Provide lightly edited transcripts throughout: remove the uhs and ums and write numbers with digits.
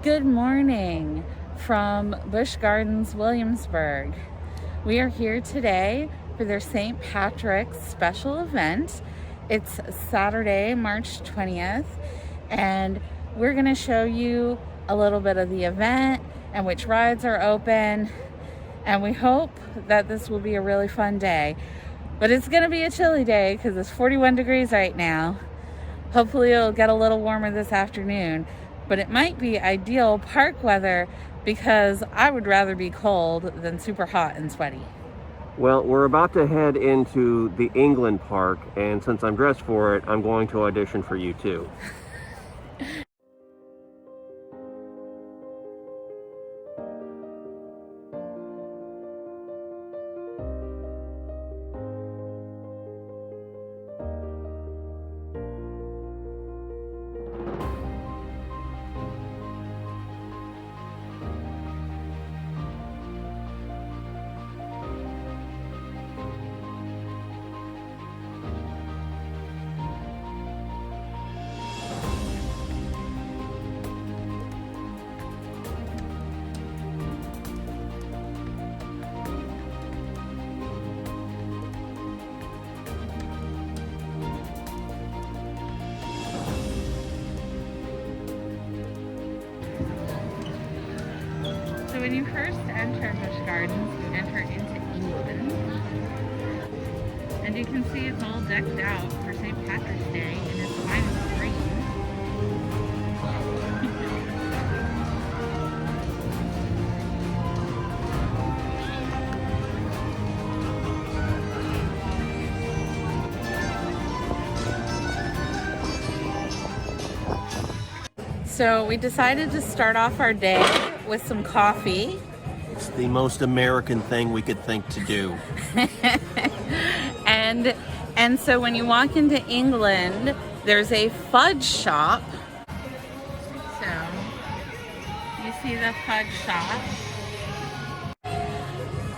Good morning from Busch Gardens Williamsburg. We are here today for their St. Patrick's special event. It's Saturday, March 20th, and we're going to show you a little bit of the event and which rides are open, and we hope that this will be a really fun day. But it's going to be a chilly day because it's 41 degrees right now. Hopefully it'll get a little warmer this afternoon, but it might be ideal park weather because I would rather be cold than super hot and sweaty. Well, we're about to head into the England Park, and since I'm dressed for it, I'm going to audition for you too. So when you first enter Busch Gardens, you enter into England. And you can see it's all decked out for St. Patrick's Day in its finest green. So we decided to start off our day with some coffee. It's the most American thing we could think to do. and so when you walk into England, there's a fudge shop. So you see the fudge shop.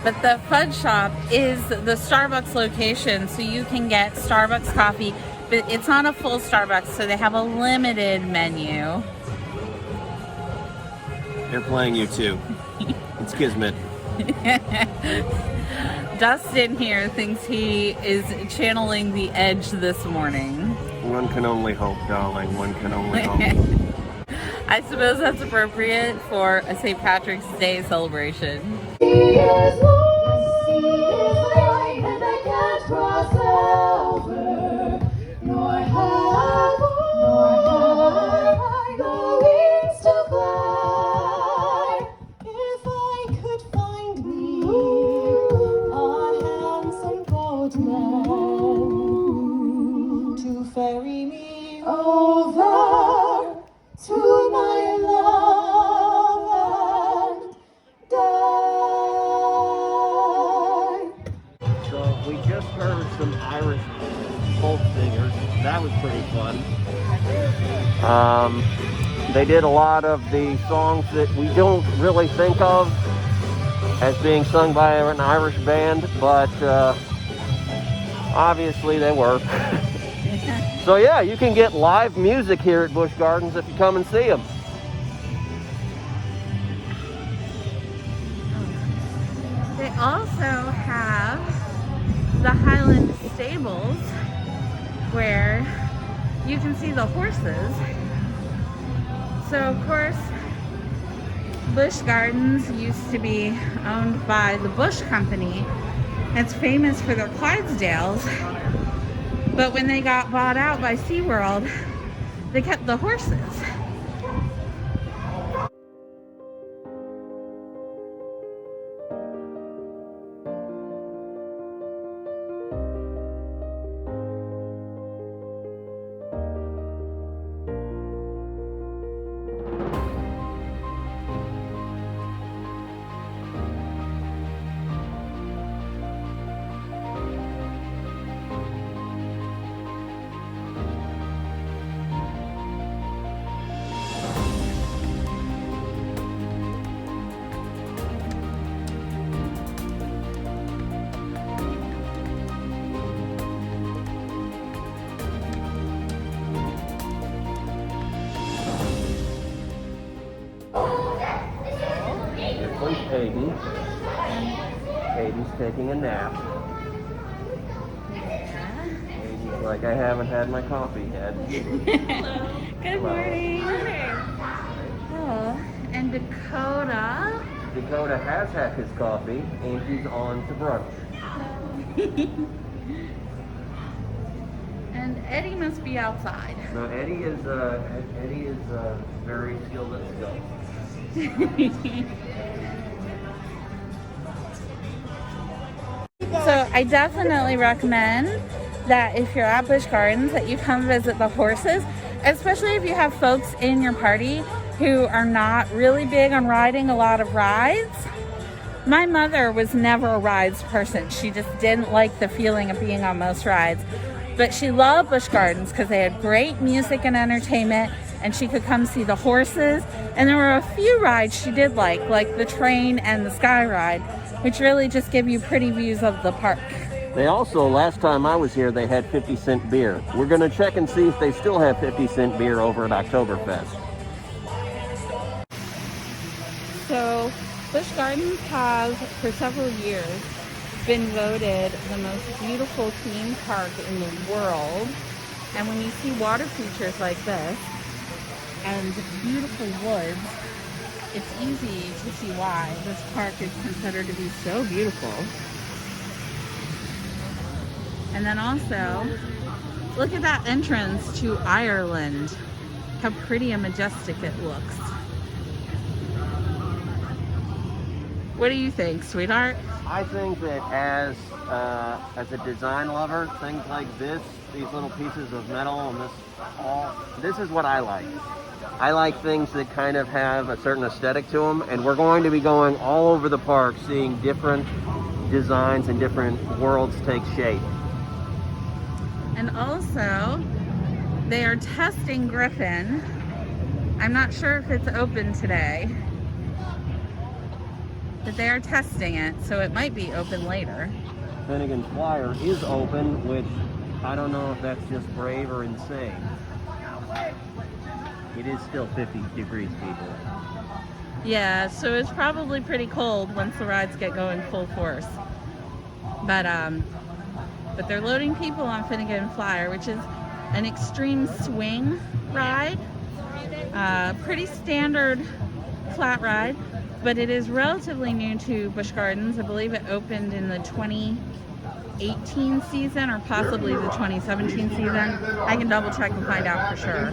But the fudge shop is the Starbucks location, so you can get Starbucks coffee, but it's not a full Starbucks, so they have a limited menu. They're playing you too. It's Kismet. Dustin here thinks he is channeling the Edge this morning. One can only hope, darling. One can only hope. I suppose that's appropriate for a St. Patrick's Day celebration. Sea is wide, and I can't cross over, nor have I the wings to fly. If I could find me a handsome boatman to ferry me over to my love and die. So we just heard some Irish folk singers. That was pretty fun. They did a lot of the songs that we don't really think of as being sung by an Irish band, but obviously they work. So yeah, you can get live music here at Busch Gardens if you come and see them. They also have the Highland stables where you can see the horses. So of course, Busch Gardens used to be owned by the Busch Company. It's famous for their Clydesdales, but when they got bought out by SeaWorld, they kept the horses. one's Eddie. Eddie's taking a nap. Eddie's like, I haven't had my coffee yet. Good morning. Oh, and Dakota. Dakota has had his coffee, and he's on to brunch. And Eddie must be outside. No, Eddie is very skilled at skills. So I definitely recommend that if you're at Busch Gardens that you come visit the horses, especially if you have folks in your party who are not really big on riding a lot of rides. My mother was never a rides person. She just didn't like the feeling of being on most rides. But she loved Busch Gardens because they had great music and entertainment, and she could come see the horses. And there were a few rides she did like the train and the sky ride, which really just give you pretty views of the park. They also, last time I was here, they had 50-cent beer. We're going to check and see if they still have 50-cent beer over at Oktoberfest. So Busch Gardens has, for several years, been voted the most beautiful theme park in the world. And when you see water features like this and beautiful woods, it's easy to see why this park is considered to be so beautiful. And then also, look at that entrance to Ireland. How pretty and majestic it looks. What do you think, sweetheart? I think that as a design lover, things like this, these little pieces of metal and this is what I like. I like things that kind of have a certain aesthetic to them, and we're going to be going all over the park seeing different designs and different worlds take shape. And also, they are testing Griffin. I'm not sure if it's open today, but they are testing it, so it might be open later. Finnegan's Flyer is open, which I don't know if that's just brave or insane. It is still 50 degrees, people. Yeah, so it's probably pretty cold once the rides get going full force. But they're loading people on Finnegan Flyer, which is an extreme swing ride. Pretty standard flat ride, but it is relatively new to Busch Gardens. I believe it opened in the 2018 season or possibly the 2017 season. I can double check and find out for sure.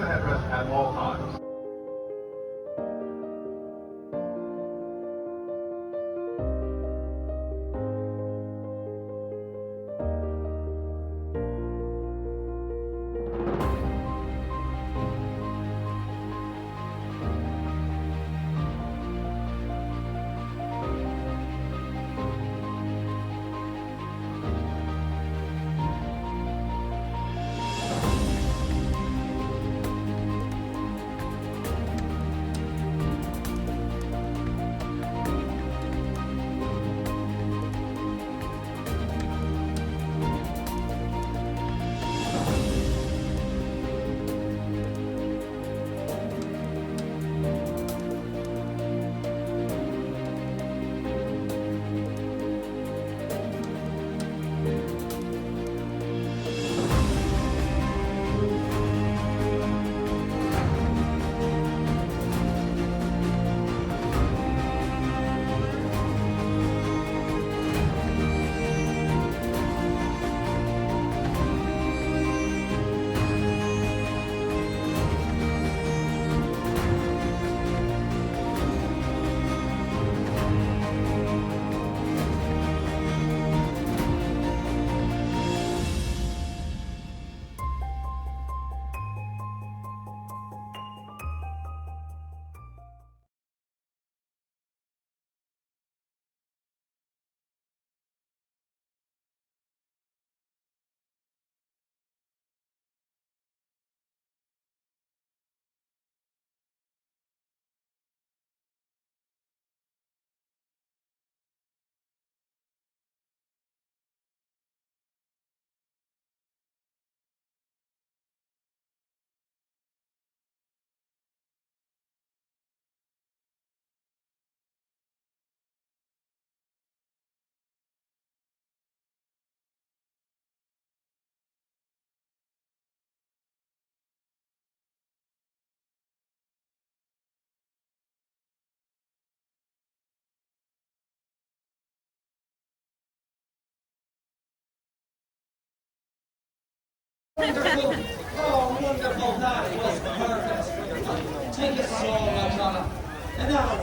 Wonderful. Oh, wonderful. That was perfect. Thank you so much, Anna. And now,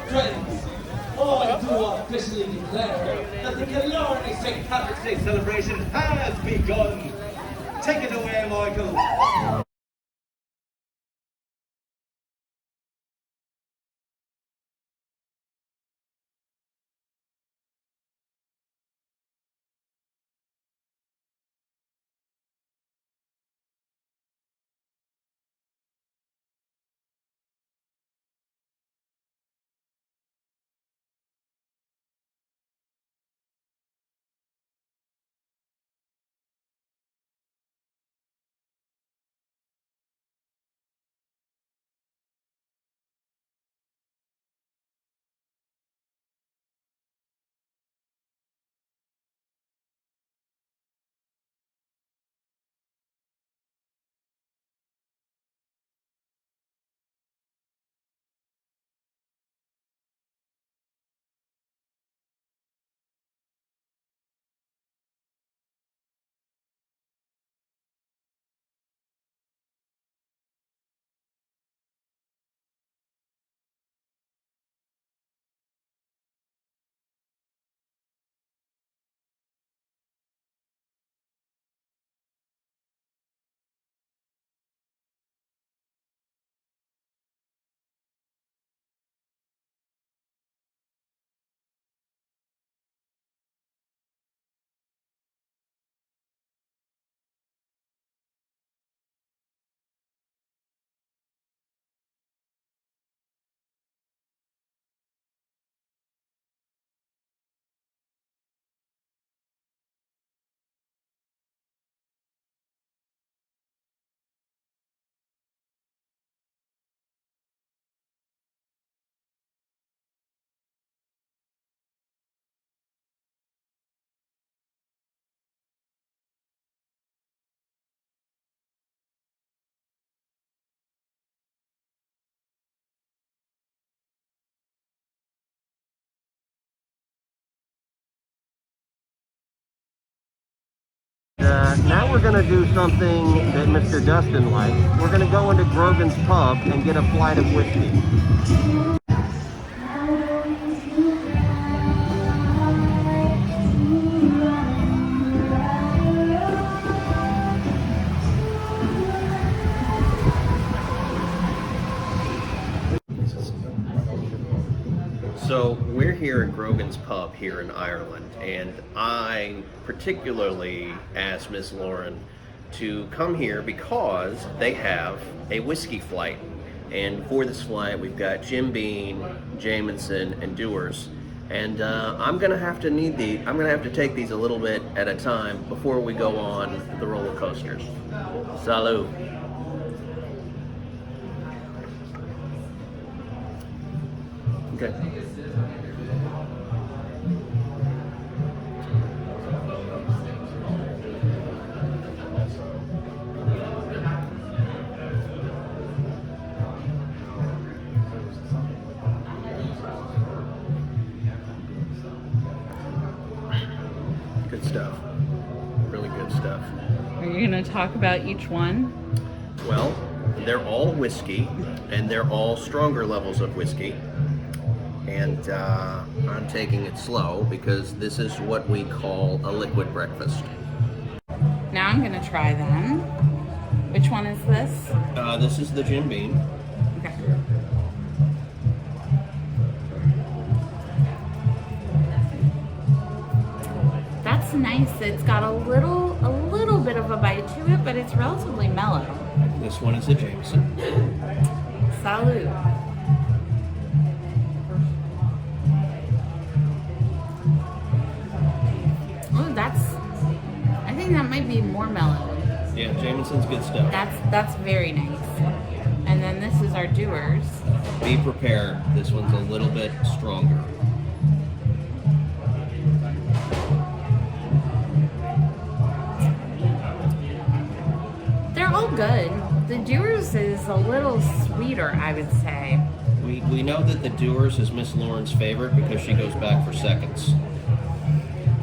friends, I do officially declare that the Killarney St. Patrick's Day celebration has begun. Take it away, Michael. Now we're going to do something that Mr. Dustin likes. We're going to go into Grogan's Pub and get a flight of whiskey. So we're here at Grogan's Pub here in Ireland, and I particularly asked Miss Lauren to come here because they have a whiskey flight. And for this flight, we've got Jim Beam, Jameson, and Dewar's. And I'm gonna have to take these a little bit at a time before we go on the roller coasters. Salud. Okay. Good stuff. Really good stuff. Are you going to talk about each one? Well, they're all whiskey, and they're all stronger levels of whiskey. And I'm taking it slow because this is what we call a liquid breakfast. Now I'm going to try them. Which one is this? This is the Jim Beam. Okay. That's nice. It's got a little bit of a bite to it, but it's relatively mellow. This one is the Jameson. Salud. Oh, I think that might be more mellow. Yeah, Jameson's good stuff. That's very nice. And then this is our Dewar's. Be prepared. This one's a little bit stronger. They're all good. The Dewar's is a little sweeter, I would say. We know that the Dewar's is Miss Lauren's favorite because she goes back for seconds.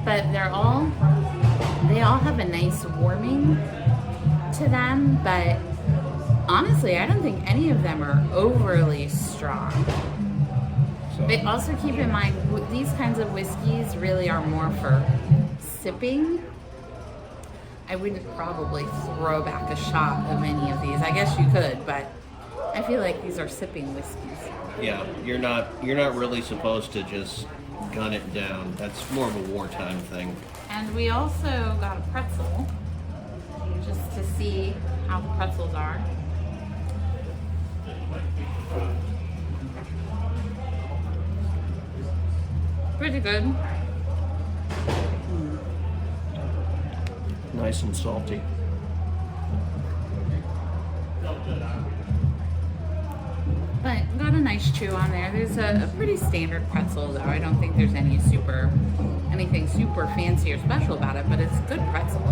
But they all have a nice warming to them, but honestly, I don't think any of them are overly strong. But also keep in mind, these kinds of whiskeys really are more for sipping. I wouldn't probably throw back a shot of any of these. I guess you could, but I feel like these are sipping whiskeys. Yeah, you're not really supposed to just gun it down. That's more of a wartime thing. And we also got a pretzel, just to see how the pretzels are. Pretty good. Nice and salty. But got a nice chew on there. There's a pretty standard pretzel though. I don't think there's anything super fancy or special about it, but it's good pretzel.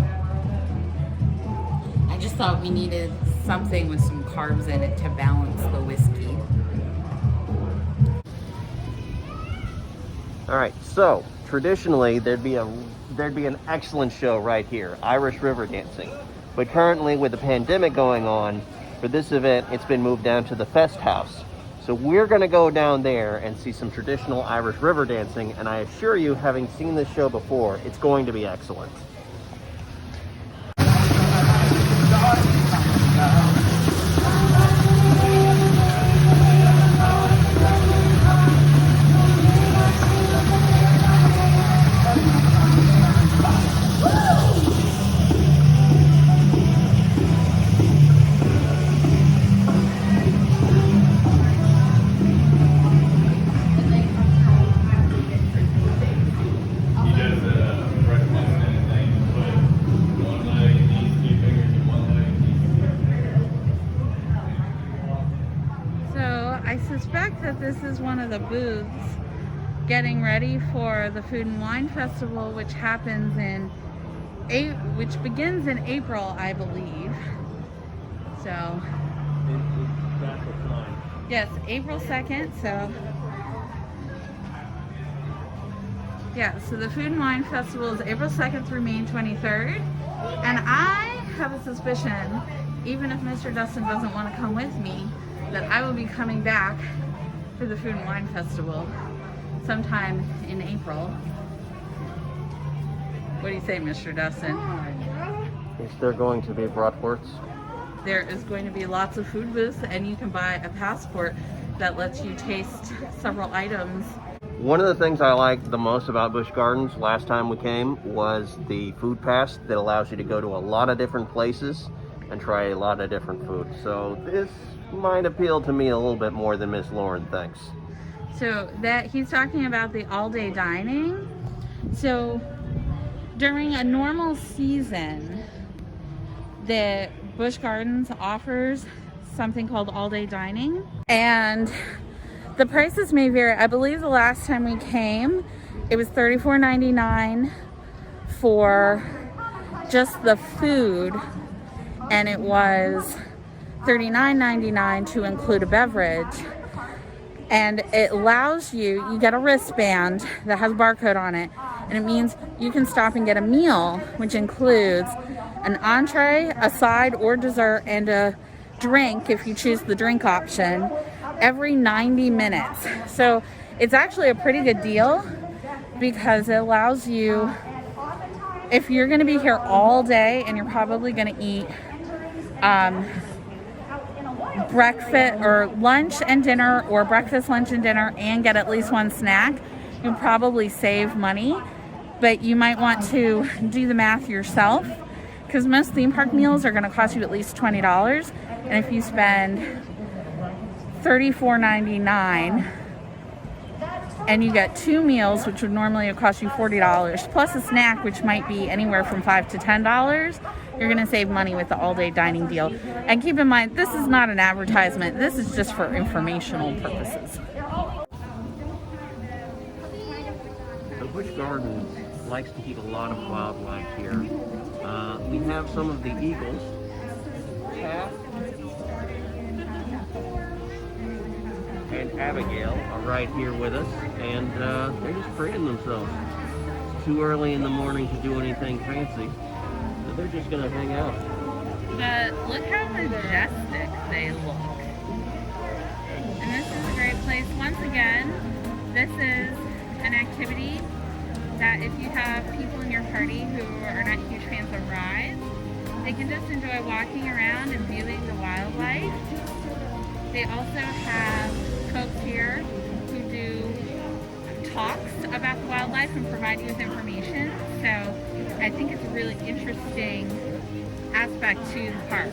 I just thought we needed something with some carbs in it to balance the whiskey. All right, so traditionally there'd be an excellent show right here, Irish river dancing. But currently with the pandemic going on, for this event, it's been moved down to the Fest House. So we're gonna go down there and see some traditional Irish river dancing, and I assure you, having seen this show before, it's going to be excellent. I suspect that this is one of the booths getting ready for the Food and Wine Festival, which begins in April, I believe. So, yes, April 2nd. So, yeah, so the Food and Wine Festival is April 2nd through May 23rd. And I have a suspicion, even if Mr. Dustin doesn't want to come with me, that I will be coming back for the Food and Wine Festival sometime in April. What do you say, Mr. Dustin? Is there going to be bratwursts? There is going to be lots of food booths, and you can buy a passport that lets you taste several items. One of the things I liked the most about Busch Gardens last time we came was the food pass that allows you to go to a lot of different places and try a lot of different food. So this might appeal to me a little bit more than Miss Lauren thinks. So that he's talking about the all-day dining. So during a normal season, the Busch Gardens offers something called all-day dining, and the prices may vary. I believe the last time we came, it was $34.99 for just the food, and it was $39.99 to include a beverage. And it allows you get a wristband that has a barcode on it, and it means you can stop and get a meal, which includes an entree, a side or dessert, and a drink if you choose the drink option every 90 minutes. So it's actually a pretty good deal because it allows you, if you're going to be here all day and you're probably going to eat breakfast or lunch and dinner, or breakfast, lunch, and dinner, and get at least one snack, you'll probably save money. But you might want to do the math yourself, because most theme park meals are going to cost you at least $20, and if you spend $34.99 and you get two meals, which would normally cost you $40, plus a snack, which might be anywhere from $5 to $10, you're going to save money with the all-day dining deal. And keep in mind, this is not an advertisement. This is just for informational purposes. So Busch Gardens likes to keep a lot of wildlife here. We have some of the eagles. And Abigail are right here with us, and they're just freeing themselves. It's too early in the morning to do anything fancy, so they're just gonna hang out. but look how majestic they look. And this is a great place. Once again, this is an activity that if you have people in your party who are not huge fans of rides, they can just enjoy walking around and viewing the wildlife. They also have folks here who do talks about the wildlife and provide you with information. So I think it's a really interesting aspect to the park.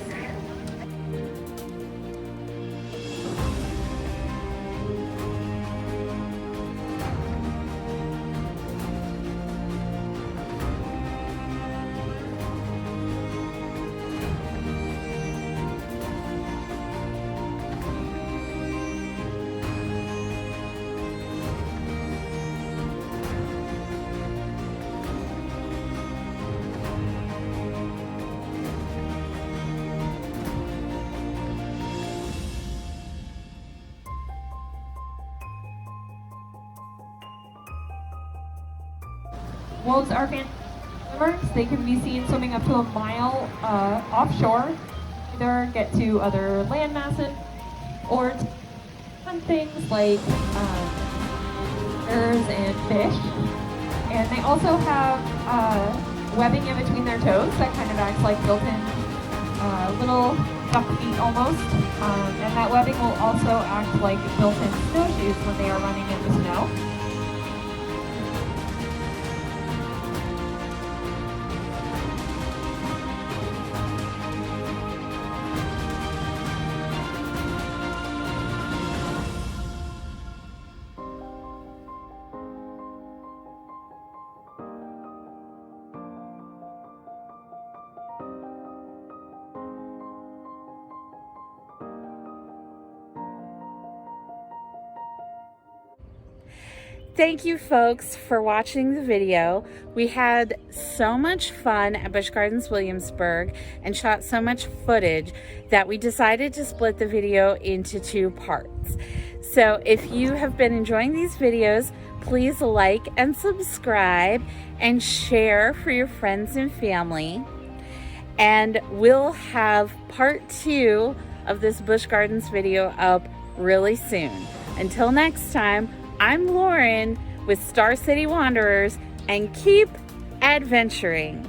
Wolves are fantastic swimmers. They can be seen swimming up to a mile offshore. Either get to other land masses or on things like birds and fish. And they also have webbing in between their toes that kind of acts like built-in little duck feet almost. And that webbing will also act like built-in snowshoes when they are running in the snow. Thank you folks for watching the video. We had so much fun at Busch Gardens Williamsburg and shot so much footage that we decided to split the video into 2 parts. So if you have been enjoying these videos, please like and subscribe and share for your friends and family. And we'll have part 2 of this Busch Gardens video up really soon. Until next time, I'm Lauren with Star City Wanderers, and keep adventuring.